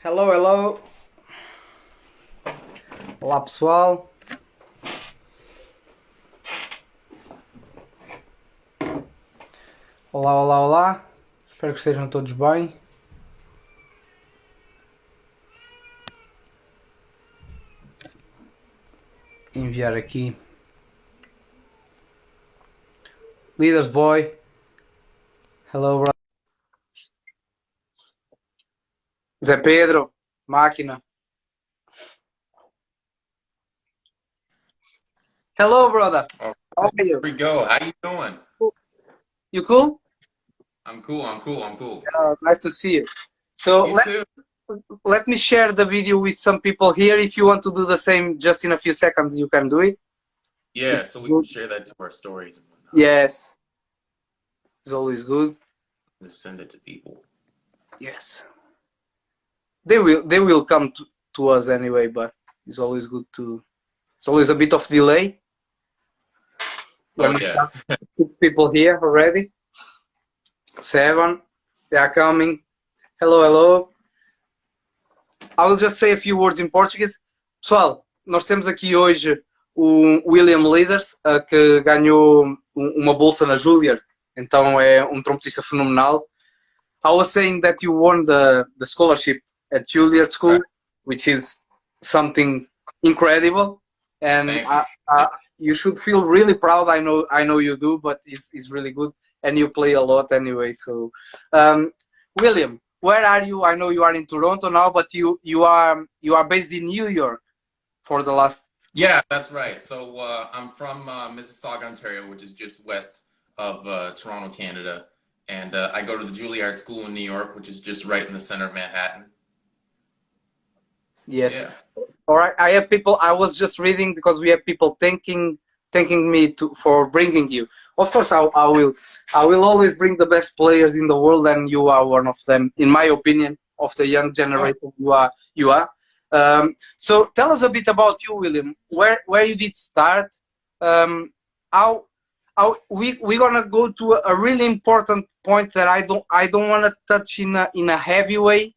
Hello, hello. Olá pessoal. Olá, olá, olá. Espero que estejam todos bem. Enviar aqui. Leaders boy. Hello, bro. Zé Pedro. Máquina. Hello, brother. All How right, are you? here we go. How you doing? You cool? I'm cool. I'm cool. I'm cool. Nice to see you. So You too. let me share the video with some people here. If you want to do the same, just in a few seconds, you can do it. Yeah, It's so we can good. share that to our stories and whatnot. Yes, it's always good. Just send it to people. Yes, they will come to us anyway, but it's always good to. It's always a bit of delay when Oh we yeah. have people here already. Seven, they are coming. Hello, hello. I will just say a few words in Portuguese. Pessoal, nós temos aqui hoje o William Leaders, que ganhou uma bolsa na Juilliard, então é um trompetista fenomenal. I was saying that you won the scholarship at Juilliard School, Right. which is something incredible, and Thank you. you should feel really proud. I know you do, but it's really good, and you play a lot anyway. So, William, where are you? I know you are in Toronto now, but you are based in New York for the last. Yeah, that's right. So I'm from Mississauga, Ontario, which is just west of Toronto, Canada, and I go to the Juilliard School in New York, which is just right in the center of Manhattan. Yes. Yeah. All right. I have people. I was just reading because we have people thanking me for bringing you. Of course, I will always bring the best players in the world, and you are one of them, in my opinion, of the young Oh, generation. You are. So tell us a bit about you, William. Where you did start? Um, how we're gonna go to a really important point that I don't want to touch in a heavy way,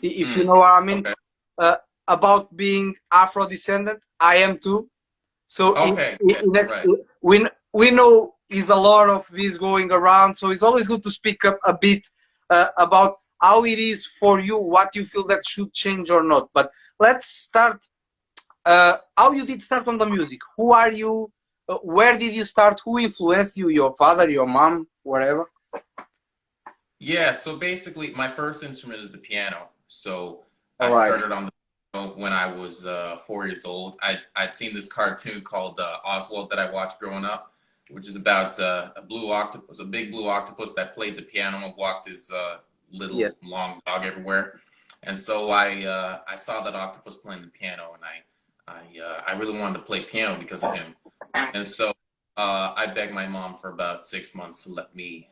if you know what I mean, okay. uh, about being Afro descendant. I am too. So Okay. Yeah. All right. we know is a lot of this going around. So it's always good to speak up a bit about how it is for you, what you feel that should change or not. But let's start. How you did start on the music? Who are you? Where did you start? Who influenced you? Your father, your mom, whatever. Yeah, so basically, my first instrument is the piano. So All I right. started on the piano when I was 4 years old. I'd seen this cartoon called Oswald that I watched growing up, which is about a blue octopus, a big blue octopus that played the piano and walked his Yes. little long dog everywhere. And so I saw that octopus playing the piano, and I really wanted to play piano because of him. And so I begged my mom for about 6 months to let me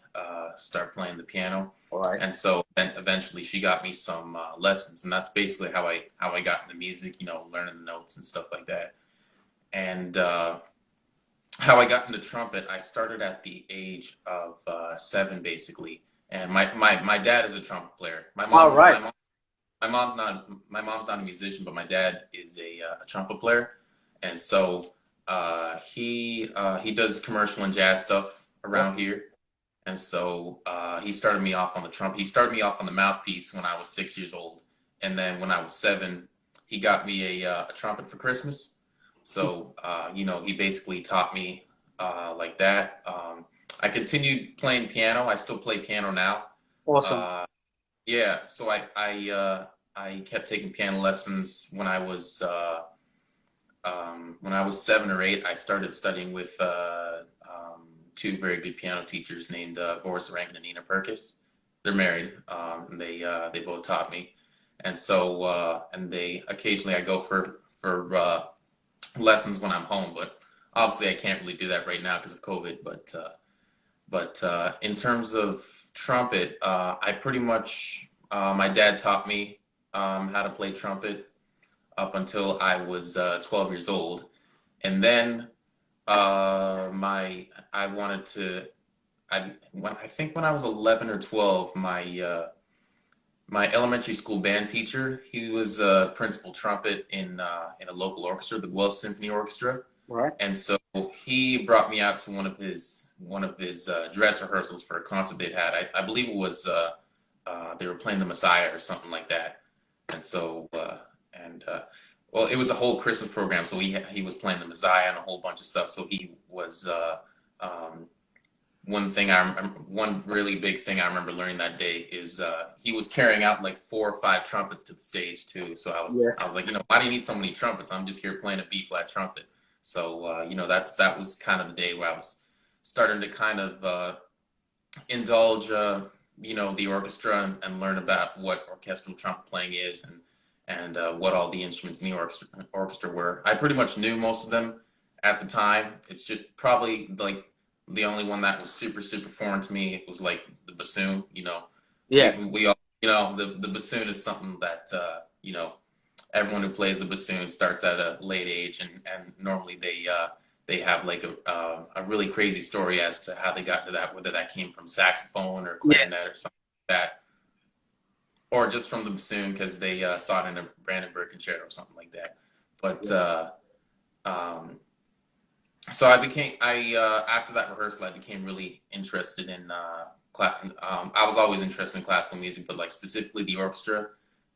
start playing the piano. All right. And so then eventually she got me some lessons, and that's basically how I got into music. Learning the notes and stuff like that. And how I got into trumpet, I started at the age of 7, basically. And my dad is a trumpet player. My All mom right. my mom my mom's not a musician, but my dad is a trumpet player, and so he does commercial and jazz stuff around here, and so he started me off on the trumpet. He started me off on the mouthpiece when I was 6 years old, and then when I was 7, he got me a trumpet for Christmas. So he basically taught me like that. I continued playing piano. I still play piano now. Awesome. Uh, yeah, so I kept taking piano lessons when I was 7 or 8. I started studying with two very good piano teachers named Boris Rankin and Nina Perkis. They're married, and they both taught me, and so and they occasionally I go for lessons when I'm home, but obviously I can't really do that right now because of COVID. But in terms of trumpet, I pretty much my dad taught me how to play trumpet up until I was 12 years old, and then my I wanted to I think when I was 11 or 12, my elementary school band teacher. He was a principal trumpet in a local orchestra, the Guelph Symphony Orchestra, Right. and so he brought me out to one of his dress rehearsals for a concert they'd had. I believe it was they were playing the Messiah or something like that, and so and well, it was a whole Christmas program, so he was playing the Messiah and a whole bunch of stuff. So he was um, one really big thing I remember learning that day is he was carrying out like 4 or 5 trumpets to the stage too. So I was Yes. like, why do you need so many trumpets? I'm just here playing a B flat trumpet. So that was kind of the day where I was starting to kind of indulge the orchestra and learn about what orchestral trumpet playing is and what all the instruments in the orchestra were. I pretty much knew most of them at the time. It's just probably like the only one that was super foreign to me was like the bassoon. Yes. We all the bassoon is something that everyone who plays the bassoon starts at a late age, and normally they have like a really crazy story as to how they got to that, whether that came from saxophone or clarinet Yes. or something like that, or just from the bassoon because they saw it in a Brandenburg concerto or something like that. But Yes. um, so I after that rehearsal, I became really interested in I was always interested in classical music, but like specifically the orchestra,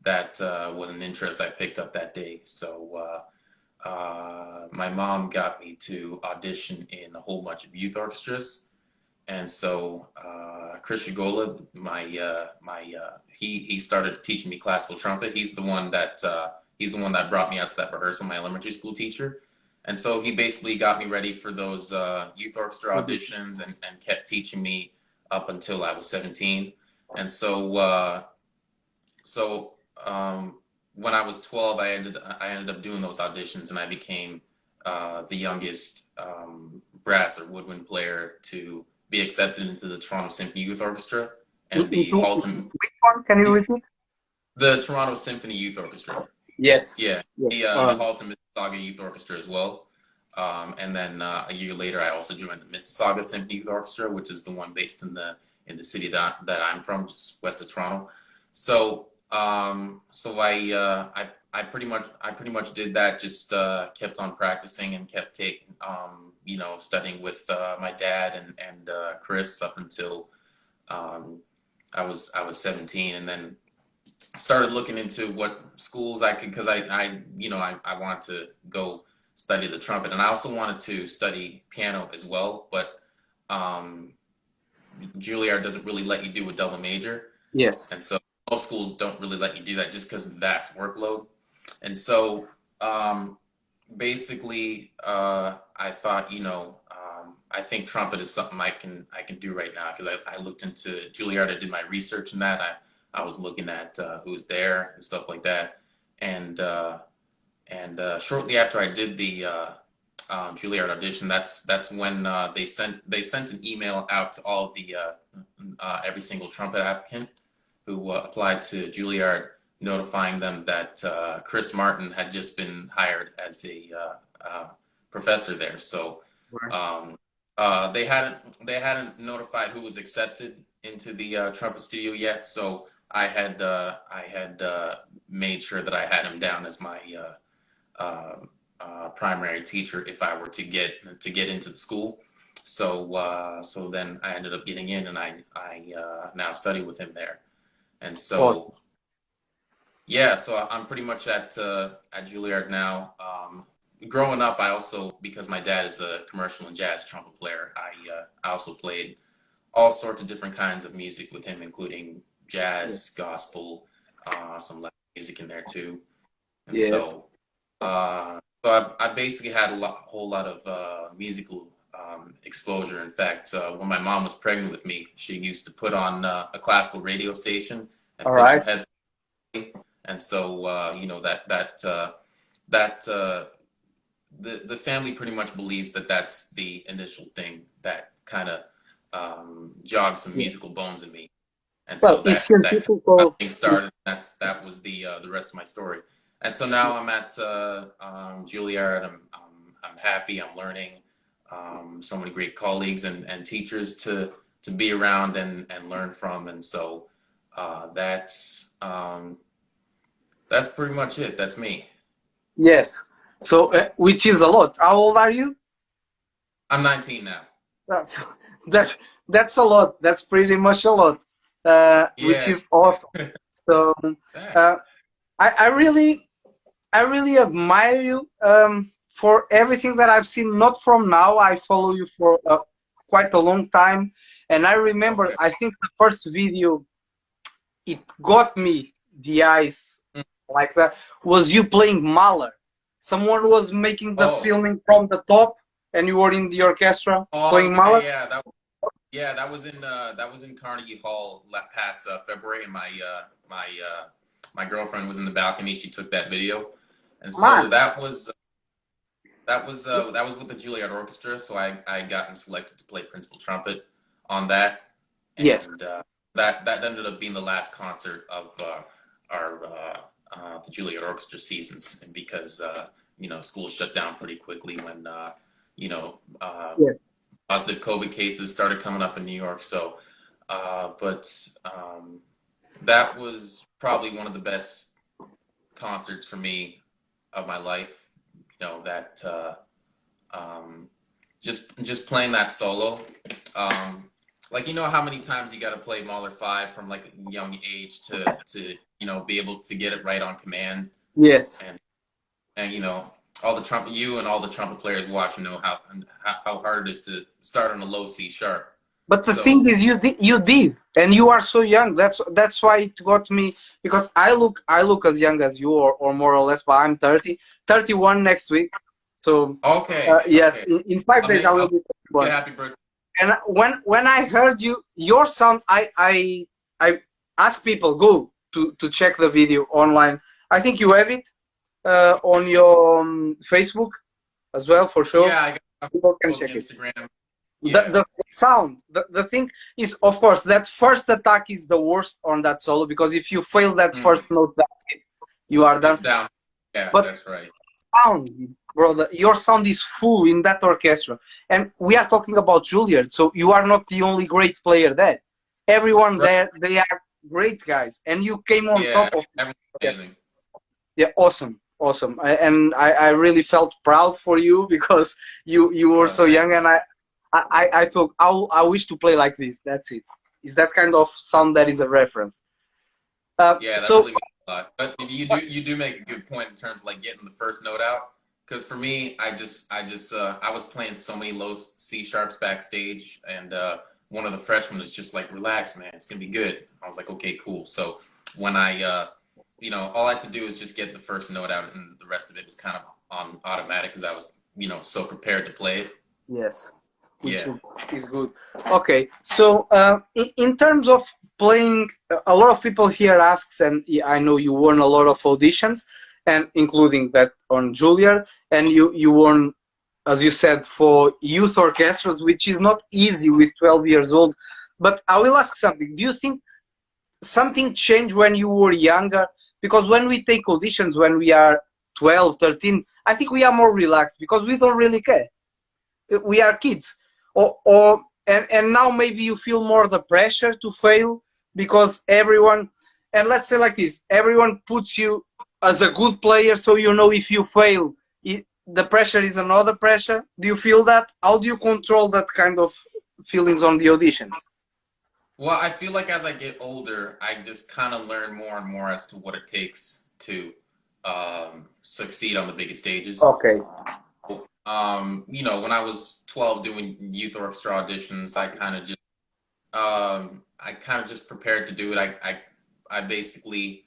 that was an interest I picked up that day. So my mom got me to audition in a whole bunch of youth orchestras, and so Chris Shigola, he started teaching me classical trumpet. He's the one that brought me out to that rehearsal, my elementary school teacher. And so he basically got me ready for those youth orchestra Audition. auditions and kept teaching me up until I was 17. And so when I was 12, I ended up doing those auditions, and I became the youngest brass or woodwind player to be accepted into the Toronto Symphony Youth Orchestra and the Halton, Which one? Can you repeat? the Toronto Symphony Youth Orchestra. Yes. Yeah, Yes. the Halton Mississauga Youth Orchestra as well. And then a year later, I also joined the Mississauga Symphony Youth Orchestra, which is the one based in the city that I'm from, just west of Toronto. So I pretty much did that. Just kept on practicing and kept taking studying with my dad and Chris up until um, I was 17, and then started looking into what schools I could, because I wanted to go study the trumpet, and I also wanted to study piano as well, but um, Juilliard doesn't really let you do a double major, Yes. and so most schools don't really let you do that just because of vast workload. And so basically, I thought, I think trumpet is something I can do right now, because I looked into Juilliard. I did my research in that. I was looking at who's there and stuff like that, and shortly after I did the Juilliard audition, that's when they sent an email out to all of the every single trumpet applicant who applied to Juilliard, notifying them that Chris Martin had just been hired as a professor there. So Right. they hadn't notified who was accepted into the trumpet studio yet. So I had made sure that I had him down as my primary teacher if I were to get into the school. So then I ended up getting in, and I now study with him there. And so Awesome. yeah, so I'm pretty much at Juilliard now. Growing up, I also, because my dad is a commercial and jazz trumpet player, I also played all sorts of different kinds of music with him, including Yes. jazz, gospel, some Latin music in there too. And Yes. so I basically had whole lot of musical exposure. In fact, when my mom was pregnant with me, she used to put on a classical radio station and All put some right. headphones. And so that the family pretty much believes that that's the initial thing that kind of jogged some Yeah. musical bones in me. And Well, so it's that kind of got scientific. things started. That was the rest of my story. And so now I'm at Juilliard. I'm happy. I'm learning. So many great colleagues and teachers to be around and learn from. And so Um, that's pretty much it. That's me. Yes. So, which is a lot. How old are you? I'm 19 now. That's that that's a lot. That's pretty much a lot, which Yeah. is awesome. So, Thanks. uh, I really admire you for everything that I've seen. Not from now. I follow you for quite a long time, and I remember. Okay. I think the first video it got me the eyes Mm. like that was you playing Mahler. Someone was making the Oh. filming from the top, and you were in the orchestra Oh playing yeah, Mahler. yeah. That was in Carnegie Hall past February, and my girlfriend was in the balcony. She took that video, and so Man, that was with the Juilliard Orchestra. So I gotten selected to play principal trumpet on that, yes, and that ended up being the last concert of our the Juilliard Orchestra seasons, and because school shut down pretty quickly when you know yes. positive COVID cases started coming up in New York. So, but that was probably one of the best concerts for me of my life. That um, just playing that solo. Um, like how many times you got to play Mahler 5 from like a young age to be able to get it right on command, Yes. and all the trumpet you and all the trumpet players watching know how hard it is to start on a low C sharp. But the thing So is, you did, and you are so young. That's why it got me because I look as young as you, or more or less. But I'm 30, 31 next week. So okay, yes, okay. in 5 days I will I'll be make you a 31. happy birthday. And when I heard your sound, I asked people go to check the video online. I think you have it on your Facebook as well for sure. Yeah, I got People can Facebook, check it. Instagram. the, Yeah. the sound the thing is, of course, that first attack is the worst on that solo, because if you fail that Mm. first note, that's it, you are done. It's down. Yeah, But that's right. sound, brother, your sound is full in that orchestra, and we are talking about Juilliard, so you are not the only great player there. Everyone Right. there, they are great guys, and you came on Yeah, top of everyone's it. amazing. Yeah, awesome, awesome. And I really felt proud for you because you were so Thank young, and I thought I wish to play like this. That's it. It's that kind of sound that is a reference. Yeah, that So really means a lot. But you do make a good point in terms of like getting the first note out. Because for me, I was playing so many low C sharps backstage, and one of the freshmen was just like, "Relax, man, it's gonna be good." I was like, "Okay, cool." So when all I had to do was just get the first note out, and the rest of it was kind of on automatic because I was so prepared to play it. yes, which Yeah. is good. Okay, so in terms of playing, a lot of people here asks, and I know you won a lot of auditions, and including that on Juilliard, and you won, as you said, for youth orchestras, which is not easy with 12 years old. But I will ask something. Do you think something changed when you were younger? Because when we take auditions when we are 12, 13, I think we are more relaxed because we don't really care. We are kids. And now maybe you feel more the pressure to fail because everyone, and let's say like this, everyone puts you as a good player, so if you fail, the pressure is another pressure. Do you feel that? How do you control that kind of feelings on the auditions? Well, I feel like as I get older, I just kind of learn more and more as to what it takes to succeed on the biggest stages. Okay. When I was 12 doing youth orchestra auditions, I kind of just prepared to do it. I basically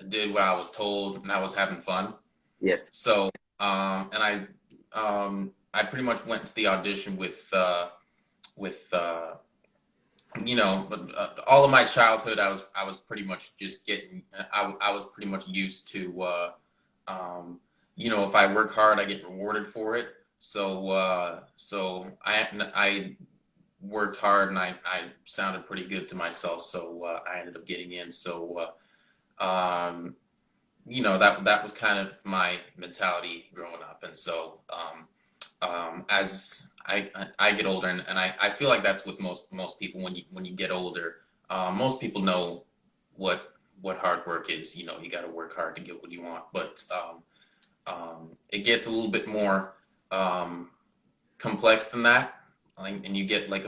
did what I was told, and I was having fun. Yes. So, and I pretty much went to the audition with but all of my childhood, I was pretty much just getting. I was pretty much used to, if I work hard, I get rewarded for it. So I worked hard, and I sounded pretty good to myself. So I ended up getting in. So that was kind of my mentality growing up, and so as I get older, and I feel like that's with most people when you get older. Most people know what hard work is. You know, you got to work hard to get what you want, but it gets a little bit more complex than that, and you get like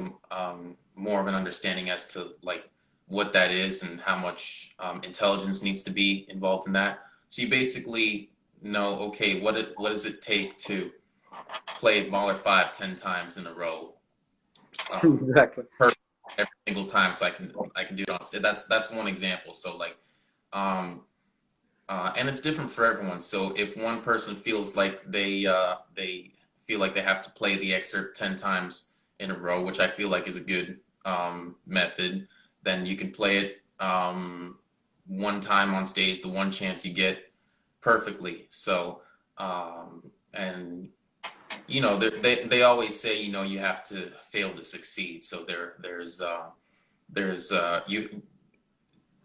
more of an understanding as to like what that is and how much intelligence needs to be involved in that. So you basically know, okay, what does it take to play Mahler 5 10 times in a row, Exactly. perfect every single time, so I can do it on stage. That's one example. So like, and it's different for everyone. So if one person feels like they feel like they have to play the excerpt 10 times in a row, which I feel like is a good method, then you can play it one time on stage, the one chance you get, perfectly. So and you know, they always say, you know, you have to fail to succeed. So there's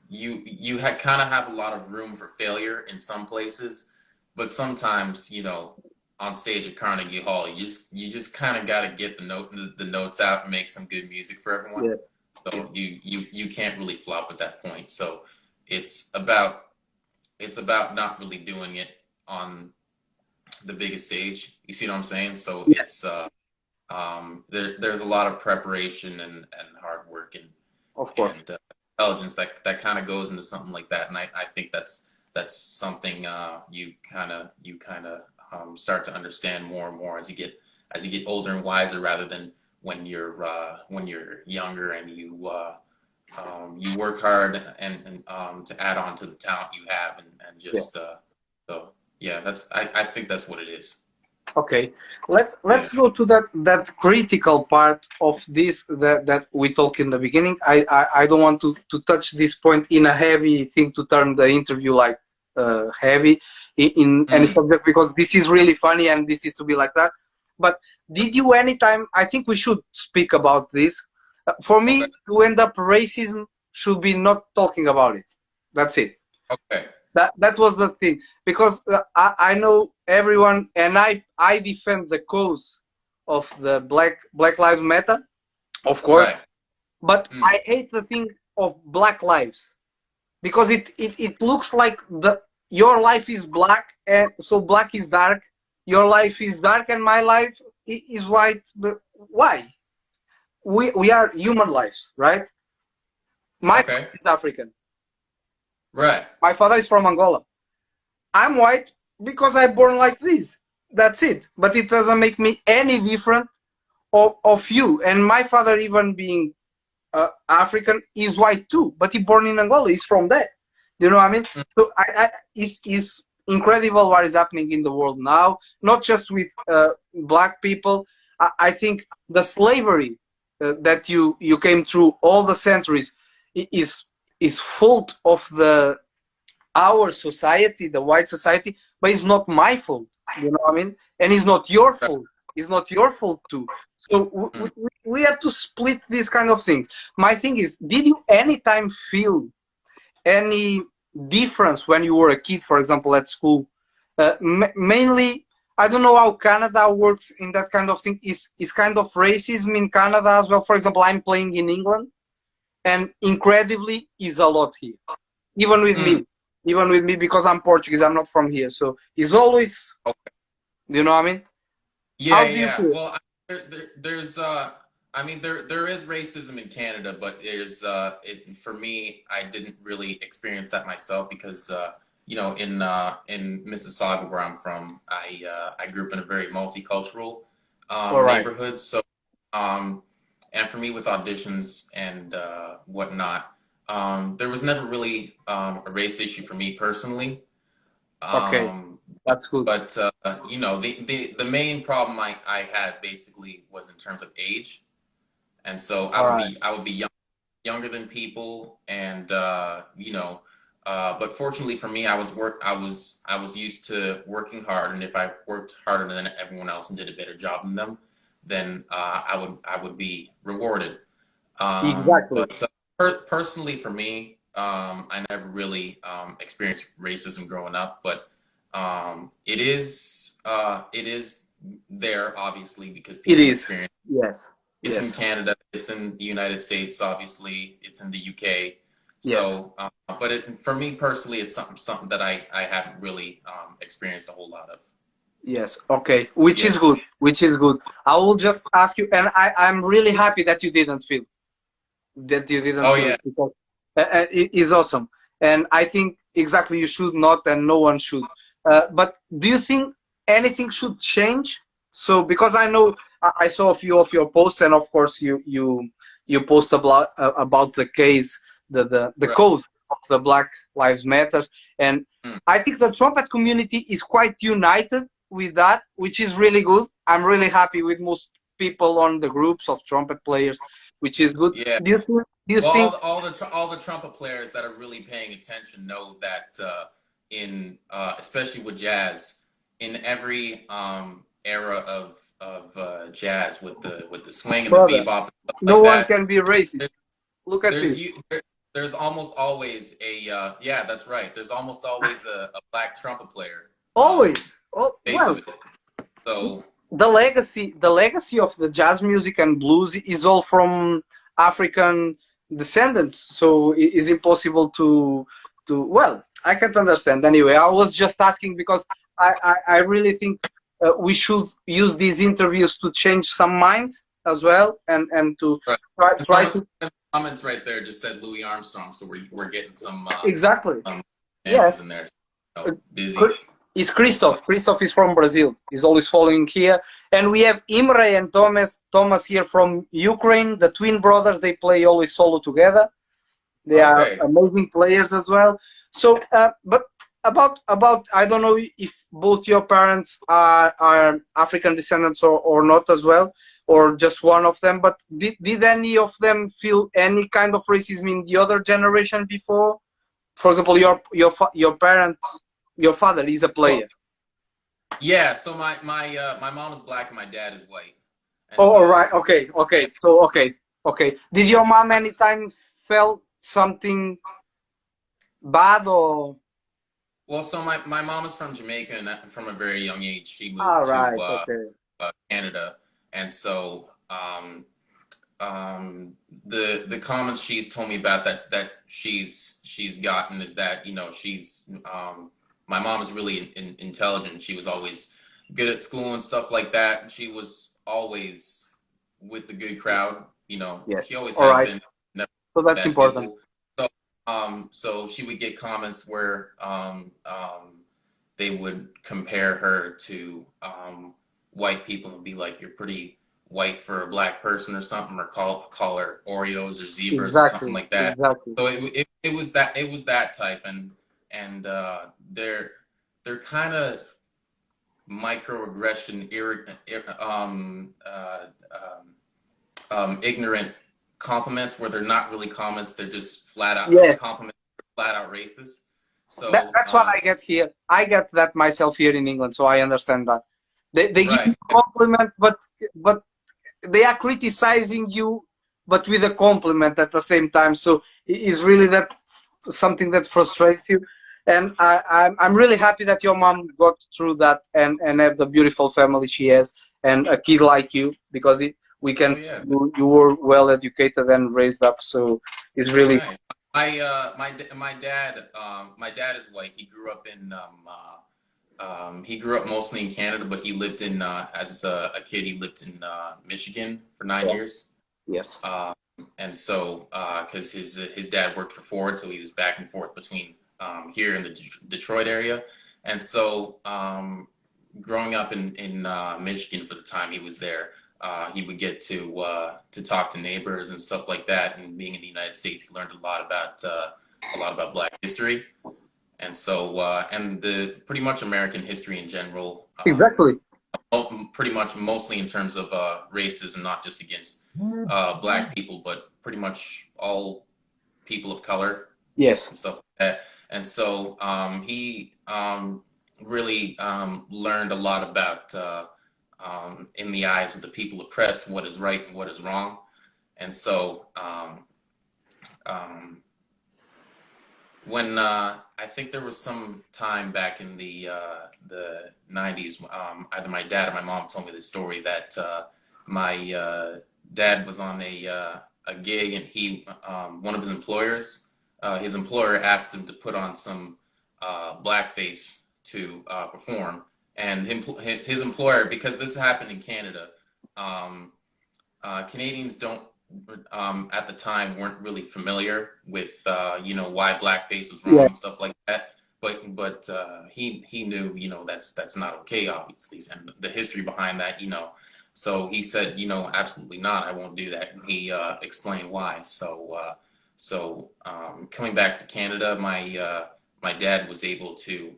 you kind of have a lot of room for failure in some places, but sometimes, you know, on stage at Carnegie Hall, you just kind of got to get the notes out and make some good music for everyone. Yes. So you can't really flop at that point. So it's about not really doing it on the biggest stage. You see what I'm saying? So Yes. it's there's a lot of preparation and hard work Of course. and intelligence that kind of goes into something like that. And I think that's something you kind of start to understand more and more as you get older and wiser, rather than when you're younger and you work hard and to add on to the talent you have and Yeah. just so yeah, I think that's what it is. Okay, Yeah. let's go to that critical part of this that we talked in the beginning. I don't want to touch this point in a heavy thing to turn the interview like heavy in any subject, because this is really funny and this is to be like that. But did you anytime? I think we should speak about this. For me, Okay. to end up racism should be not talking about it. That's it. Okay. That was the thing, because I know everyone, and I defend the cause of the Black Lives Matter, of course, Right. but I hate the thing of Black lives, because it looks like your life is black, and so black is dark, your life is dark and my life is white. But why? We are human lives, right? My Okay. father is African, Right. my father is from Angola. I'm white because I'm born like this. That's it. But it doesn't make me any different of you. And my father, even being African, is white too. But he born in Angola. He's from there. You know what I mean? So it's incredible what is happening in the world now. Not just with black people. I think the slavery that you came through all the centuries is fault of our society, the white society, but it's not my fault. You know what I mean? And it's not your fault. It's not your fault too. So we have to split these kind of things. My thing is, did you anytime feel any difference when you were a kid, for example, at school? Mainly, I don't know how Canada works in that kind of thing. Is kind of racism in Canada as well? For example, I'm playing in England, and incredibly is a lot here, even with me. Even with me, because I'm Portuguese, I'm not from here. So it's always, Okay. you know what I mean? Yeah, How do you yeah. feel? Well, there's I mean there is racism in Canada, but there's for me, I didn't really experience that myself because you know, in Mississauga, where I'm from, I grew up in a very multicultural All right. neighborhood. So um and for me, with auditions and whatnot, there was never really a race issue for me personally. Okay. Um, That's good. but you know, the main problem I had basically was in terms of age, and so All right. I would be younger than people, and you know, but fortunately for me, I was used to working hard, and if I worked harder than everyone else and did a better job than them, then I would be rewarded. Exactly. But personally, for me, I never really experienced racism growing up, but it is there obviously because It people is. experience. Yes. It's in Yes. Canada, it's in the United States, obviously, it's in the UK. Yes. So, but for me personally, it's something that I haven't really experienced a whole lot of. Yes. Okay. Which Yeah. is good. Which is good. I will just ask you, and I'm really happy that you didn't feel Oh it yeah. because it is awesome. And I think exactly you should not, and no one should. But do you think anything should change? So because I know I saw a few of your posts, and of course you post about the case, the Right. cause of the Black Lives Matters, and Mm. I think the trumpet community is quite united with that, which is really good. I'm really happy with most people on the groups of trumpet players, which is good. Yeah. Do you Well, think all the trumpet players that are really paying attention know that in especially with jazz, in every era of jazz with the swing and the brother, bebop and stuff no like one that, can be racist? Look at there's this. you there's almost always a yeah, that's right. There's almost always a black trumpet player Always. Oh, face of well, it. So the legacy of the jazz music and blues is all from African descendants. So it is impossible to well, I can't understand. Anyway, I was just asking because I really think we should use these interviews to change some minds as well, and to right. And try to some comments right there just said Louis Armstrong, so we're getting exactly. some examples Yes. in there. Uh, So, Dizzy. is Christoph. Christoph is from Brazil. He's always following here. And we have Imre and Thomas. Thomas here from Ukraine. The twin brothers. They play always solo together. They are Okay. amazing players as well. So, but about I don't know if both your parents are African descendants or not as well, or just one of them. But did any of them feel any kind of racism in the other generation before? For example, your parents, your father is a Well, player. yeah, so my mom is black and my dad is white. And Oh, all right. so Okay. Okay. yeah, So, okay. Okay. Did yeah. your mom anytime felt something bad or? Well, so my mom is from Jamaica and from a very young age she All moved to right. Okay. Canada. And so um the comments she's told me about that she's gotten is that she's my mom is really intelligent. She was always good at school and stuff like that, and she was always with the good crowd. Yes. She always All has right. been, never So that's bad important. people. So she would get comments where they would compare her to white people and be like, "You're pretty white for a black person," or something, or call her Oreos or zebras or something Exactly. like that. Exactly. So it was that type, and they're kind of microaggression, ignorant compliments where they're not really comments; they're just flat out Yes. compliments, flat out racist. That, So that's what I get here. I get that myself here in England, so I understand that. They give you right, a compliment, but they are criticizing you, but with a compliment at the same time. So it is really that something that frustrates you. And I'm really happy that your mom got through that and have the beautiful family she has and a kid like you because we can oh yeah. you were well educated and raised up. So it's Oh, really nice. My dad is white. He grew up mostly in Canada, but he lived in as a kid. He lived in Michigan for nine yeah, years. yes, Uh, and so, because his dad worked for Ford, so he was back and forth between here in the Detroit area. And so, growing up in Michigan for the time he was there, he would get to talk to neighbors and stuff like that. And being in the United States, he learned a lot about Black history, and so and the pretty much American history in general. exactly, Pretty much mostly in terms of racism, not just against Black people, but pretty much all people of color yes, and stuff like that. And so he really learned a lot about, in the eyes of the people oppressed, what is right and what is wrong. And so um, when I think there was some time back in the 90s, either my dad or my mom told me the story that my dad was on a gig, and he one of his employers his employer asked him to put on some blackface to perform, and his employer, because this happened in Canada, um, Canadians don't at the time weren't really familiar with why blackface was wrong Yeah, and stuff like that. But he knew that's not okay, obviously, and the history behind that. So he said, absolutely not, I won't do that, and he explained why. So coming back to Canada, my dad was able to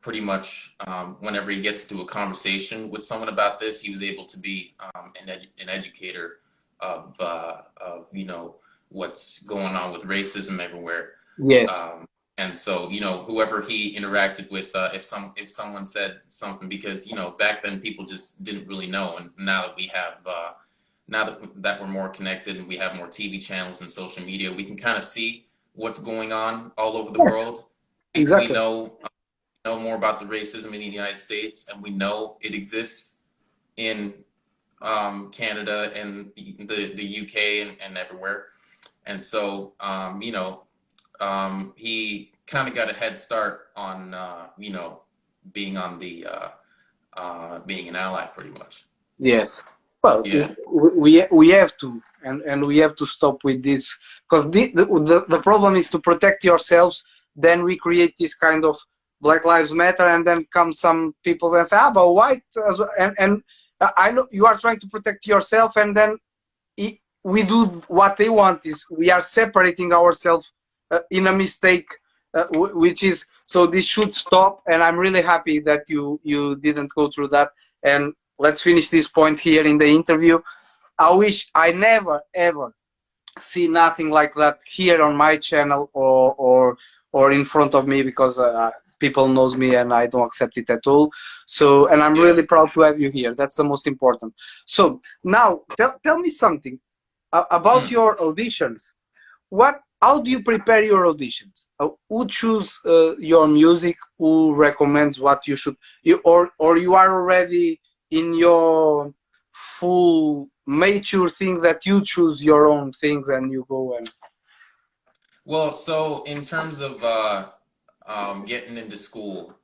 pretty much whenever he gets into a conversation with someone about this, he was able to be an educator of what's going on with racism everywhere. yes, Um, and so whoever he interacted with, if someone said something, because back then people just didn't really know, and now that we have now that we're more connected and we have more TV channels and social media, we can kind of see what's going on all over the yes, world. We exactly. know more about the racism in the United States, and we know it exists in Canada and the UK and everywhere. And so, he kind of got a head start on, being on the being an ally, pretty much. Yes. Well, Yeah, we have to, and we have to stop with this, because the problem is to protect yourselves. Then we create this kind of Black Lives Matter, and then come some people and say, ah, but white as well. And I know you are trying to protect yourself, and then we do what they want. Is we are separating ourselves in a mistake, which is, so this should stop. And I'm really happy that you didn't go through that. And let's finish this point here in the interview. I wish I never ever see nothing like that here on my channel, or in front of me, because people knows me and I don't accept it at all. So, and I'm yeah. really proud to have you here. That's the most important. So now tell me something about Mm. your auditions. How do you prepare your auditions? Who choose your music? Who recommends what you should, or you are already in your full mature thing that you choose your own things and you go and Well, so in terms of getting into school,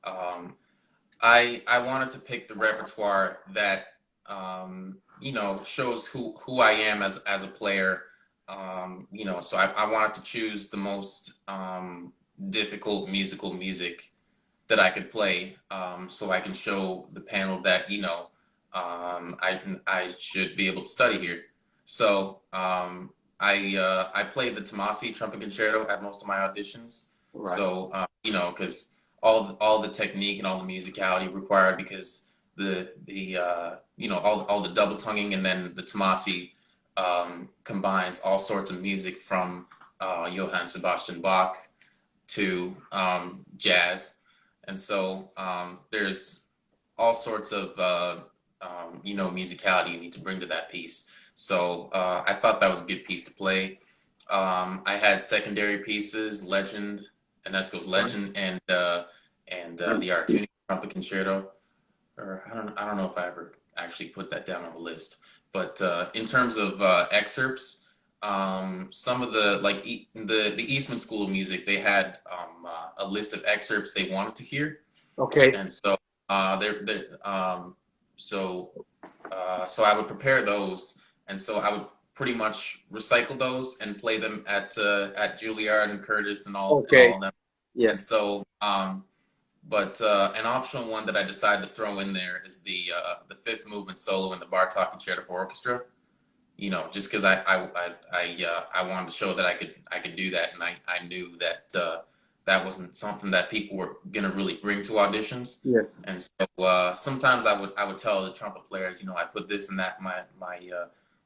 I wanted to pick the repertoire that shows who I am as a player. So I wanted to choose the most difficult musical music that I could play, so I can show the panel that I should be able to study here. So I played the Tomasi trumpet concerto at most of my auditions. right. So because all the technique and all the musicality required, because all the double tonguing, and then the Tomasi combines all sorts of music from Johann Sebastian Bach to jazz, and so there's all sorts of musicality you need to bring to that piece. So I thought that was a good piece to play. I had secondary pieces, Legend, Enesco's Legend, and the Artuni Trumpet Concerto. Or I don't know if I ever actually put that down on the list. But in terms of excerpts, some of the the Eastman School of Music, they had a list of excerpts they wanted to hear, Okay. and so they're so so I would prepare those, and so I would pretty much recycle those and play them at Juilliard and Curtis and Okay. all of them. And Yes. so but an optional one that I decided to throw in there is the fifth movement solo in the Bartok Concerto for Orchestra. Just because I wanted to show that I could do that, and I knew that that wasn't something that people were gonna really bring to auditions. Yes. And so sometimes I would tell the trumpet players, I put this and that in my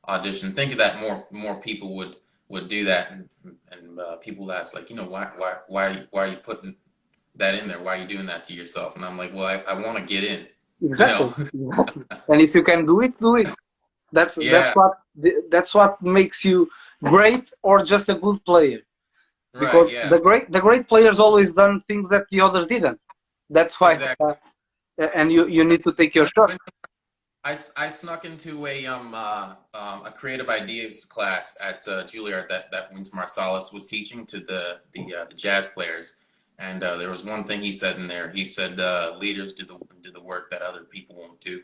audition. Think of that more people would do that, and people ask, like, why are you putting that in there? Why are you doing that to yourself? And I'm like, well, I want to get in, you Exactly. know? Exactly. And if you can do it, do it. That's Yeah, that's what makes you great, or just a good player. right, Because yeah, the great players always done things that the others didn't. That's why, exactly. and you need to take your shot. I snuck into a creative ideas class at Juilliard that Wynton Marsalis was teaching to the jazz players, and there was one thing he said in there. He said leaders do the work that other people won't do.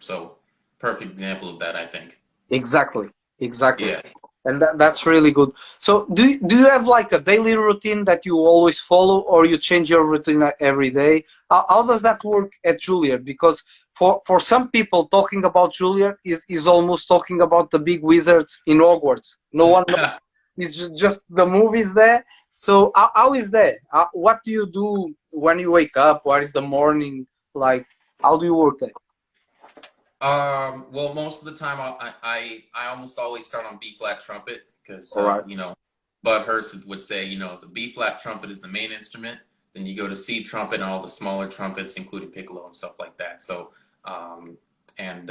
So perfect example of that, I think. Exactly, exactly. Yeah. And that's really good. So do you have like a daily routine that you always follow, or you change your routine every day? How does that work at Juilliard? Because for some people, talking about Juilliard is almost talking about the big wizards in Hogwarts. No one knows. It's just the movies there. So how is that? What do you do when you wake up? What is the morning like? How do you work there? Well, most of the time I almost always start on B flat trumpet because All right. Bud Hurst would say, the B flat trumpet is the main instrument. Then you go to C trumpet and all the smaller trumpets, including piccolo and stuff like that. So, and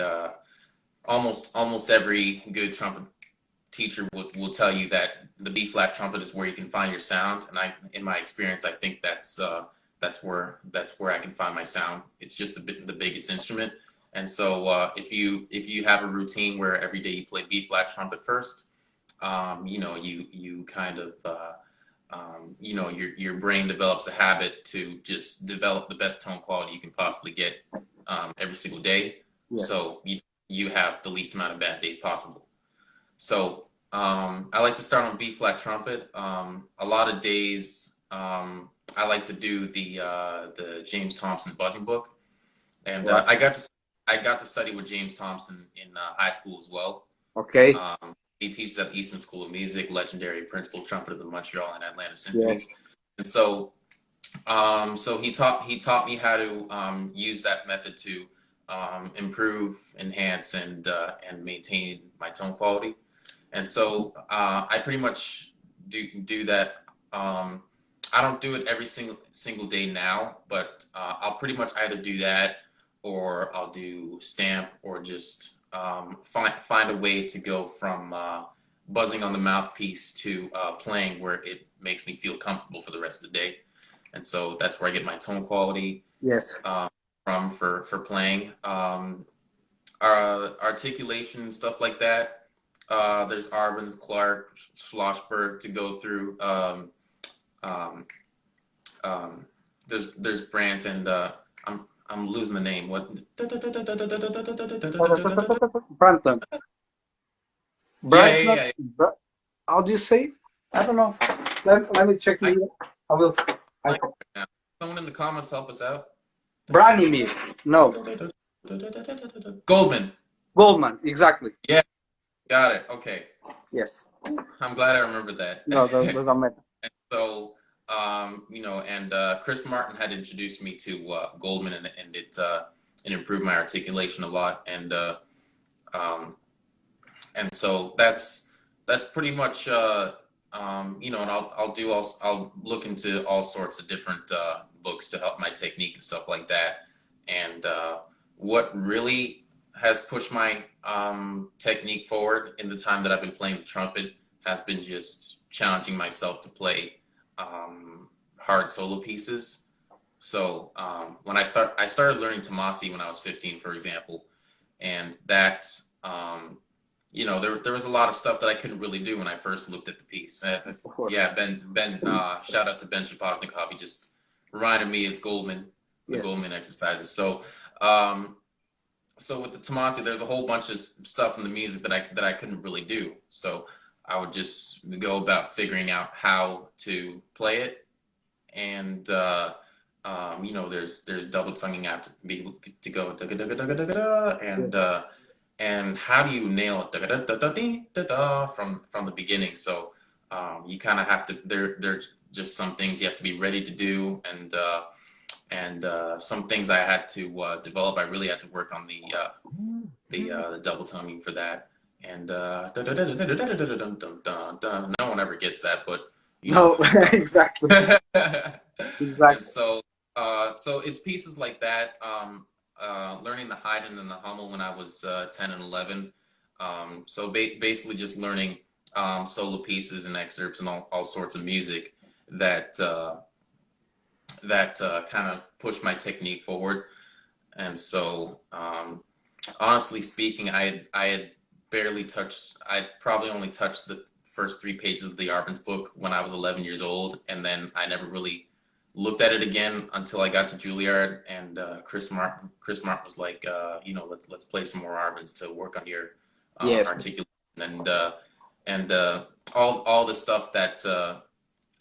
almost every good trumpet teacher will tell you that the B flat trumpet is where you can find your sound. And in my experience, I think that's where I can find my sound. It's just the biggest instrument. And so if you have a routine where every day you play B flat trumpet first, you kind of your brain develops a habit to just develop the best tone quality you can possibly get every single day. Yes. So you have the least amount of bad days possible. So I like to start on B flat trumpet. A lot of days I like to do the James Thompson buzzing book, and Right. I got to study with James Thompson in high school as well. Okay. He teaches at the Eastman School of Music, legendary principal trumpeter of the Montreal and Atlanta Yes. Symphonies. And so he taught me how to use that method to improve, enhance, and maintain my tone quality. And so I pretty much do that. I don't do it every single day now, but I'll pretty much either do that or I'll do stamp or just find a way to go from buzzing on the mouthpiece to playing where it makes me feel comfortable for the rest of the day. And so that's where I get my tone quality Yes. from for playing. Articulation, stuff like that. There's Arbenz, Clark, Schlossberg to go through. Um, there's Brandt and I'm losing the name. What? Branton. Yeah, Branton. yeah, How do you say? I don't know. Let me check yeah. it. I will. I, Someone in the comments help us out. Branimir. No. Goldman. Goldman. Exactly. Yeah, got it. Okay. Yes. I'm glad I remembered that. No, doesn't matter. So, and Chris Martin had introduced me to Goldman, and it improved my articulation a lot, and so that's pretty much and I'll look into all sorts of different books to help my technique and stuff like that, and what really has pushed my technique forward in the time that I've been playing the trumpet has been just challenging myself to play hard solo pieces. So when I started learning Tomasi when I was 15, for example, and that there was a lot of stuff that I couldn't really do when I first looked at the piece. Of course. Yeah, Ben, shout out to Ben Shaposhnikov. He just reminded me it's Goldman, the Yes. Goldman exercises. So so with the Tomasi, there's a whole bunch of stuff in the music that I couldn't really do. So I would just go about figuring out how to play it, and there's double tonguing. I have to be able to go da da da da da da, and how do you nail it da da da da da da from the beginning? So you kind of have to. There's just some things you have to be ready to do, and some things I had to develop. I really had to work on the double tonguing for that. And no one ever gets that, but No, exactly. and Exactly. so it's pieces like that. Learning the Haydn and the Hummel when I was 10 and 11. So basically just learning solo pieces and excerpts and all sorts of music that kind of pushed my technique forward. And so Honestly speaking, I had barely touched. I probably only touched the first 3 pages of the Arbenz book when I was 11 years old, and then I never really looked at it again until I got to Juilliard. And Chris Martin was like, let's play some more Arbenz to work on your Yes. articulation and all the stuff that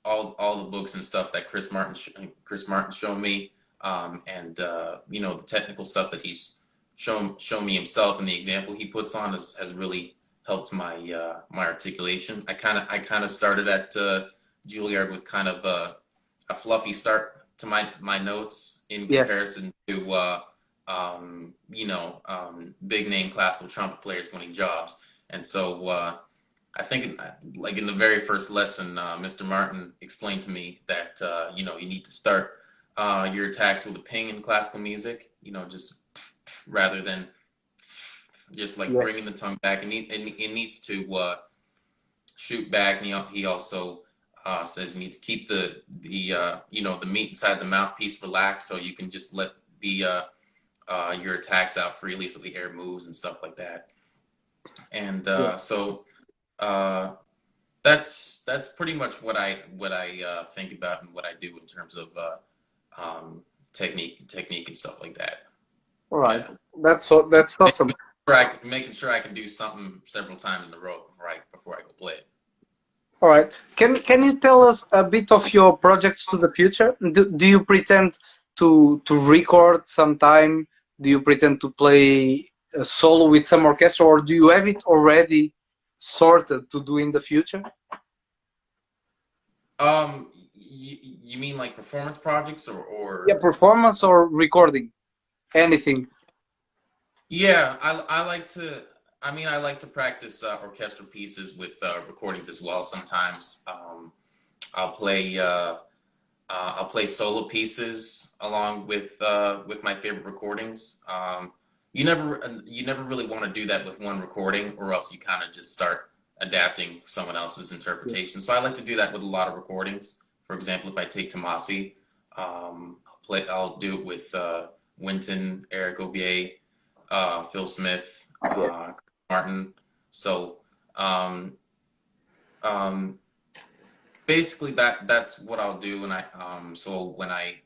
all the books and stuff that Chris Martin showed me, and the technical stuff that he's shown me himself, and the example he puts on has really helped my articulation. I kind of started at Juilliard with kind of a fluffy start to my notes in Yes. comparison to big name classical trumpet players winning jobs. And so I think, like in the very first lesson, Mr. Martin explained to me that you need to start your attacks with a ping in classical music. Just rather than just like Yes. bringing the tongue back, and it needs to shoot back. And he also says you need to keep the meat inside the mouthpiece relaxed, so you can just let the your attacks out freely, so the air moves and stuff like that. And Yeah. so uh, that's pretty much what I think about and what I do in terms of technique and stuff like that. All right. Yeah, That's awesome. making sure I can do something several times in a row before I go play it. All right. Can you tell us a bit of your projects to the future? Do you pretend to record sometime? Do you pretend to play a solo with some orchestra, or do you have it already sorted to do in the future? You mean like performance projects Yeah, or performance or recording, anything. Yeah, I like to. I mean, I like to practice orchestral pieces with recordings as well. Sometimes I'll play I'll play solo pieces along with my favorite recordings. You never really want to do that with one recording, or else you kind of just start adapting someone else's Yeah. interpretation. So I like to do that with a lot of recordings. For example, if I take Tomasi, I'll do it with Wynton, Eric Aubier, Phil Smith, Yeah. Martin. So um, um, basically that's what I'll do. And so when I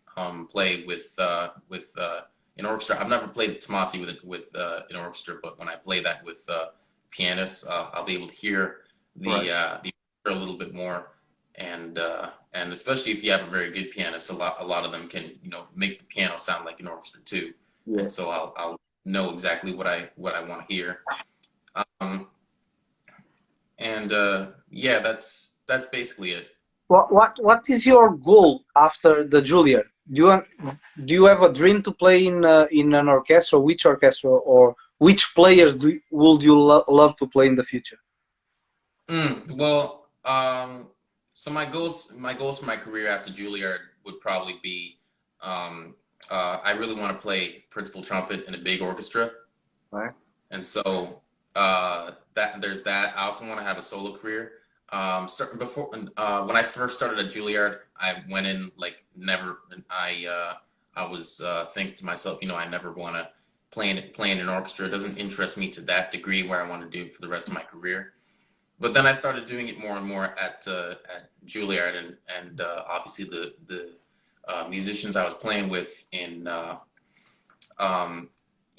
play with an orchestra, I've never played Tomasi with an orchestra, but when I play that with pianists, I'll be able to hear Right. the orchestra a little bit more. And especially if you have a very good pianist, a lot of them can make the piano sound like an orchestra too. And Yes. so I'll know exactly what I want to hear. Um, and yeah, that's basically it. What is your goal after the Juilliard? Do you have a dream to play in an orchestra? Which orchestra or which players would you love to play in the future? Well, so my goals for my career after Juilliard would probably be, I really want to play principal trumpet in a big orchestra, Right. and so that there's that. I also want to have a solo career. Starting before When I first started at Juilliard, I went in like never. I was thinking to myself, I never want to play in an orchestra. It doesn't interest me to that degree where I want to do it for the rest of my career. But then I started doing it more and more at Juilliard, and obviously the musicians I was playing with in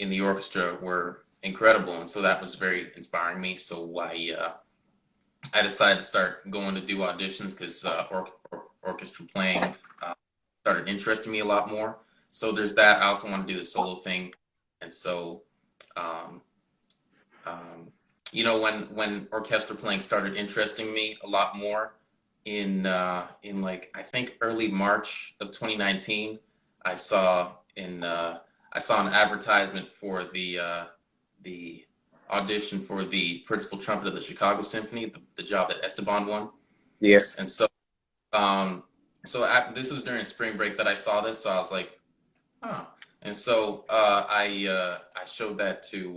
the orchestra were incredible, and so that was very inspiring me. So I decided to start going to do auditions because orchestra playing started interesting me a lot more. So there's that. I also want to do the solo thing, and so um, um, when orchestra playing started interesting me a lot more in like I think early March of 2019, I saw in I saw an advertisement for the audition for the principal trumpet of the Chicago Symphony, the job that Esteban won. Yes. And um, this was during spring break that I saw this, so I was like, huh. And so I showed that to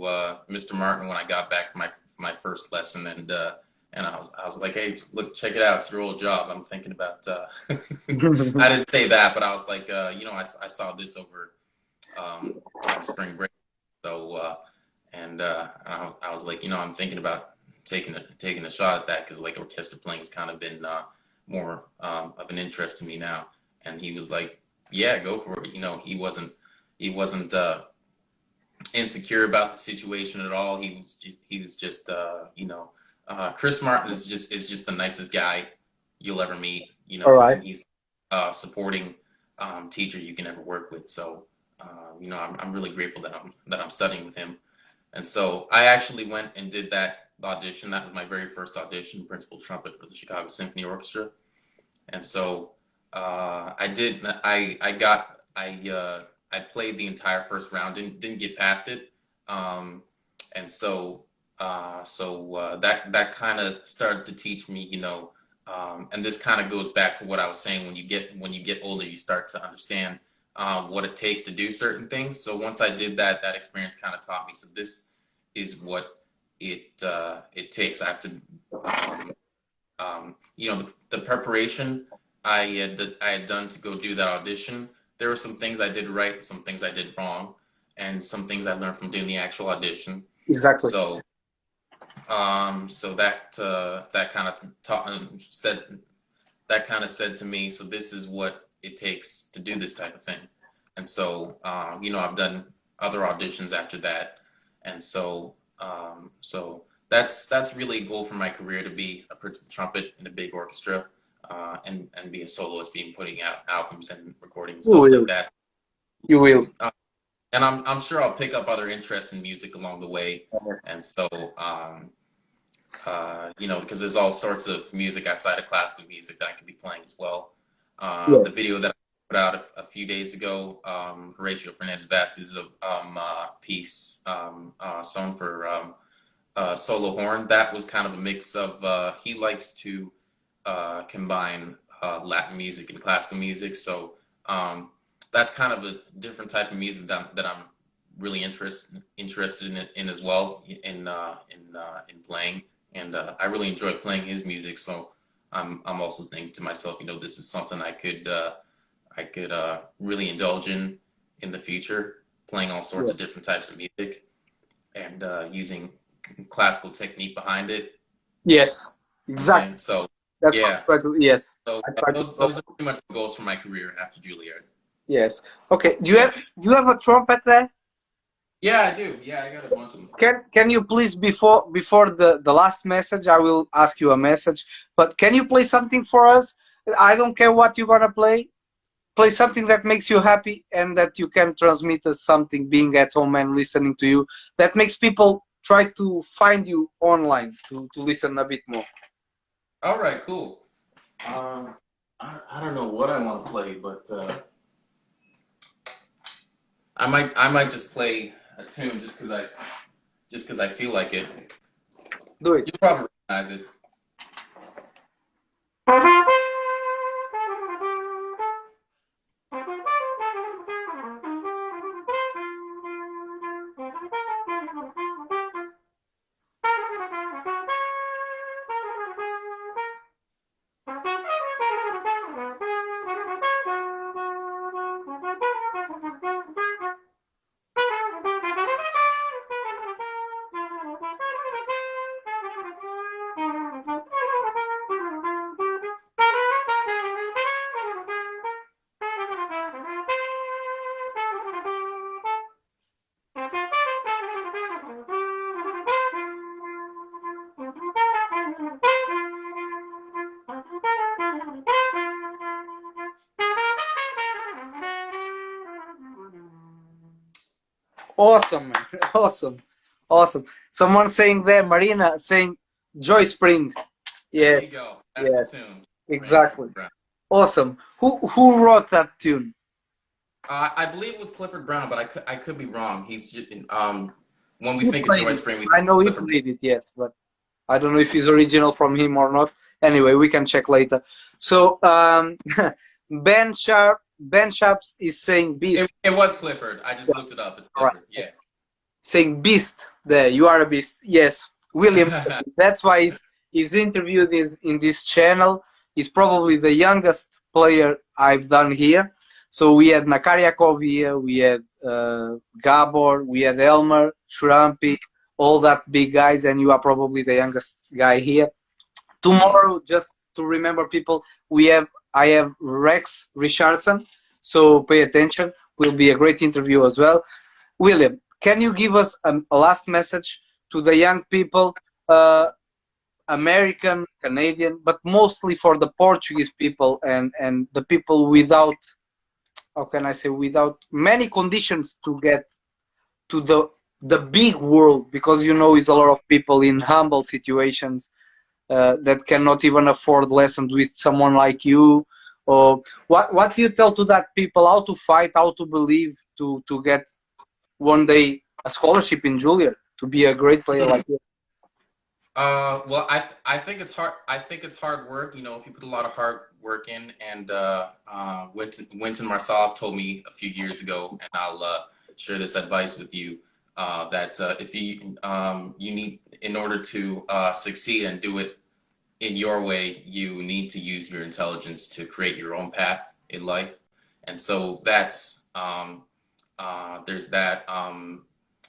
Mr. Martin when I got back from my first lesson, and I was like, hey, look, check it out, it's your old job. I'm thinking about. I didn't say that, but I was like, I saw this over spring break, so And I was like, I'm thinking about taking a shot at that because like orchestra playing has kind of been more of an interest to me now. And he was like, yeah, go for it. He wasn't insecure about the situation at all. He was just Chris Martin is just the nicest guy you'll ever meet. All right. And he's supporting teacher you can ever work with. So I'm really grateful that I'm studying with him. And so I actually went and did that audition. That was my very first audition, principal trumpet for the Chicago Symphony Orchestra. And so I did. I played the entire first round. Didn't get past it. And so that kind of started to teach me, and this kind of goes back to what I was saying. When you get older, you start to understand what it takes to do certain things. So once I did that, that experience kind of taught me. So this is what it takes. I have to, the preparation I had done to go do that audition. There were some things I did right, some things I did wrong, and some things I learned from doing the actual audition. Exactly. So that kind of said to me, so this is what it takes to do this type of thing. And so I've done other auditions after that, and so that's really a goal for my career, to be a principal trumpet in a big orchestra, and be a soloist, putting out albums and recordings, stuff like that. You will. And I'm sure I'll pick up other interests in music along the way. And so, because there's all sorts of music outside of classical music that I could be playing as well. The video that I put out a few days ago, Horatio Fernandez Vasquez's piece, song for solo horn, that was kind of a mix of, he likes to combine Latin music and classical music. So that's kind of a different type of music that I'm really interested in as well, in playing, and I really enjoy playing his music. So I'm also thinking to myself, this is something I could really indulge in the future, playing all sorts of different types of music and using classical technique behind it. Yes, exactly. So that's yes. So those are pretty much the goals for my career after Juilliard. Yes. Okay. Do you have a trumpet there? Yeah, I do. Yeah, I got a bunch of them. Can you please, before the last message, I will ask you a message, but can you play something for us? I don't care what you're gonna play. Play something that makes you happy and that you can transmit as something, being at home and listening to you, that makes people try to find you online to listen a bit more. All right, cool. I don't know what I want to play, but I might just play a tune just because I feel like it. Do it. You'll probably recognize it. Awesome, man. Awesome. Someone saying there, Marina saying Joy Spring. Yeah. There you go. That's the tune. Exactly. Awesome. Who wrote that tune? I believe it was Clifford Brown, but I could be wrong. He's just, when we think of Joy Spring, I know he played it, yes, but I don't know if it's original from him or not. Anyway, we can check later. So Ben Sharps is saying beast. It was Clifford. I just looked it up. It's Clifford. Right. Yeah. Saying beast. There, you are a beast. Yes, William. That's why he's interviewed in this channel. He's probably the youngest player I've done here. So we had Nakariakov here, we had Gabor, we had Elmer, Trumpet, all that big guys, and you are probably the youngest guy here. Tomorrow, just to remember people, I have Rex Richardson, so pay attention. Will be a great interview as well. William, can you give us a last message to the young people, American, Canadian, but mostly for the Portuguese people and the people without, how can I say, without many conditions to get to the big world, because you know, it's a lot of people in humble situations that cannot even afford lessons with someone like you. Or what do you tell to that people, how to fight, how to believe to get one day a scholarship in Juilliard to be a great player like you? Well, I think it's hard. I think it's hard work. You know, if you put a lot of hard work in, and Wynton Marsalis told me a few years ago, and I'll share this advice with you, that if you need, in order to succeed and do it in your way, you need to use your intelligence to create your own path in life. And so that's there's that.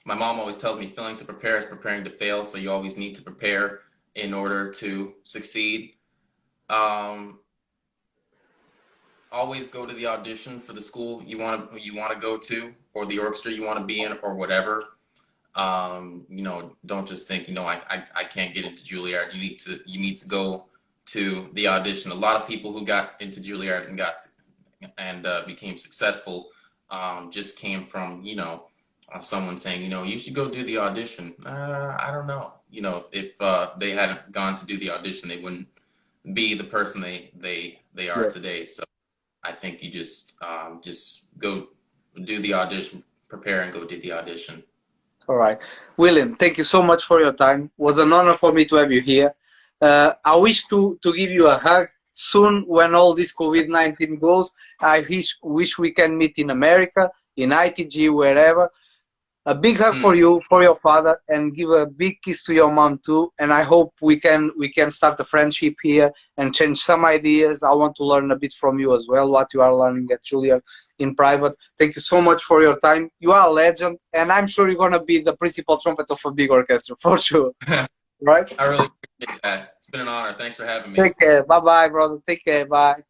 My mom always tells me failing to prepare is preparing to fail. So you always need to prepare in order to succeed. Um, Always go to the audition for the school you want to go to, or the orchestra you want to be in, or whatever. You know, don't just think, you know, I can't get into Juilliard. You need to go to the audition. A lot of people who got into Juilliard and became successful just came from, you know, someone saying, you know, you should go do the audition. I don't know. You know, if they hadn't gone to do the audition, they wouldn't be the person they are Yeah. today. So I think you just go do the audition, prepare and go do the audition. All right, William, thank you so much for your time. It was an honor for me to have you here. I wish to give you a hug soon when all this COVID-19 goes. I wish we can meet in America, in ITG, wherever. A big hug for you, for your father, and give a big kiss to your mom too. And I hope we can start a friendship here and change some ideas. I want to learn a bit from you as well, what you are learning at Juilliard in private. Thank you so much for your time. You are a legend, and I'm sure you're gonna be the principal trumpet of a big orchestra for sure. Right? I really appreciate that. It's been an honor. Thanks for having me. Take care. Bye bye, brother. Take care. Bye.